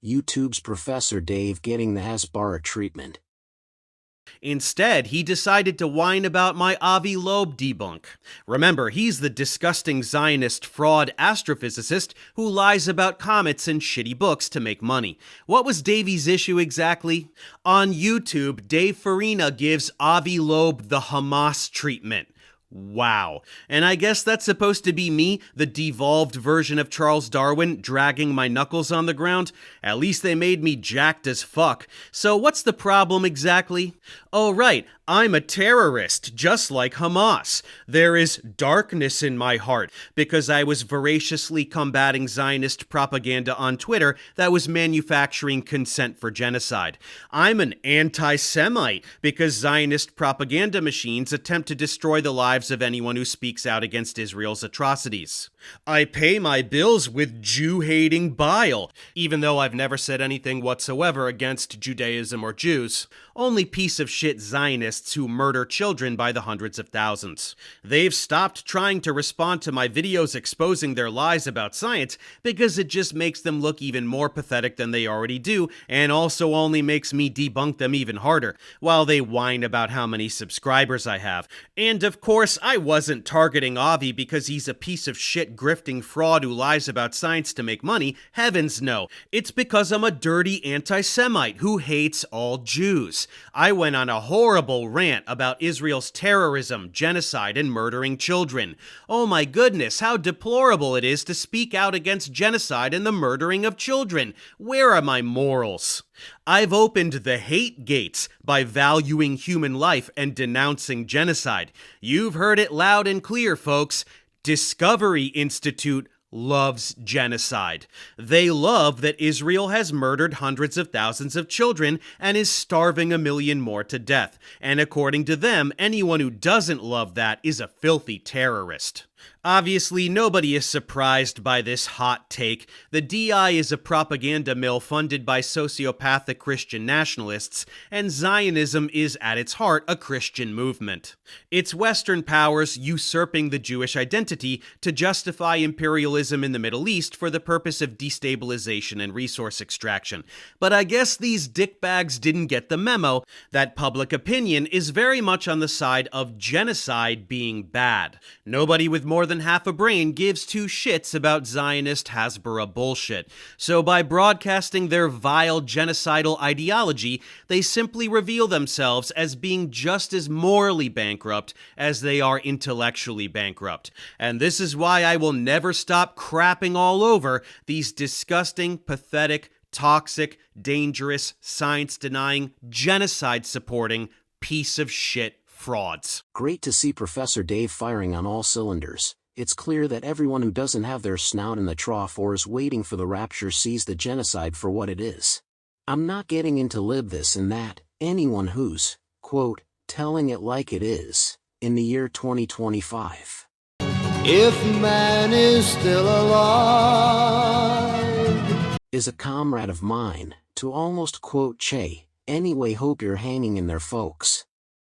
YouTube's Professor Dave getting the hasbara treatment. Instead, he decided to whine about my Avi Loeb debunk. Remember, he's the disgusting Zionist fraud astrophysicist who lies about comets and shitty books to make money. What was Davey's issue exactly? On YouTube, Dave Farina gives Avi Loeb the Hamas treatment. Wow. And I guess that's supposed to be me, the devolved version of Charles Darwin, dragging my knuckles on the ground? At least they made me jacked as fuck. So what's the problem exactly? Oh right, I'm a terrorist, just like Hamas. There is darkness in my heart, because I was voraciously combating Zionist propaganda on Twitter that was manufacturing consent for genocide. I'm an anti-Semite, because Zionist propaganda machines attempt to destroy the lives of anyone who speaks out against Israel's atrocities. I pay my bills with Jew-hating bile, even though I've never said anything whatsoever against Judaism or Jews. Only piece of shit Zionists who murder children by the hundreds of thousands. They've stopped trying to respond to my videos exposing their lies about science because it just makes them look even more pathetic than they already do, and also only makes me debunk them even harder, while they whine about how many subscribers I have. And of course, I wasn't targeting Avi because he's a piece of shit grifting fraud who lies about science to make money. Heavens no. It's because I'm a dirty anti-Semite who hates all Jews. I went on a horrible rant about Israel's terrorism, genocide, and murdering children. Oh my goodness, how deplorable it is to speak out against genocide and the murdering of children. Where are my morals? I've opened the hate gates by valuing human life and denouncing genocide. You've heard it loud and clear, folks. Discovery Institute loves genocide. They love that Israel has murdered hundreds of thousands of children and is starving a million more to death. And according to them, anyone who doesn't love that is a filthy terrorist. Obviously, nobody is surprised by this hot take. The DI is a propaganda mill funded by sociopathic Christian nationalists, and Zionism is at its heart a Christian movement. It's Western powers usurping the Jewish identity to justify imperialism in the Middle East for the purpose of destabilization and resource extraction. But I guess these dickbags didn't get the memo that public opinion is very much on the side of genocide being bad. Nobody with more than half a brain gives two shits about Zionist hasbara bullshit. So by broadcasting their vile genocidal ideology, they simply reveal themselves as being just as morally bankrupt as they are intellectually bankrupt. And this is why I will never stop crapping all over these disgusting, pathetic, toxic, dangerous, science-denying, genocide-supporting piece of shit frauds. Great to see Professor Dave firing on all cylinders. It's clear that everyone who doesn't have their snout in the trough or is waiting for the rapture sees the genocide for what it is. I'm not getting into lib this and that. Anyone who's, quote, telling it like it is, in the year 2025. If man is still alive, is a comrade of mine, to almost quote Che, anyway hope you're hanging in there folks.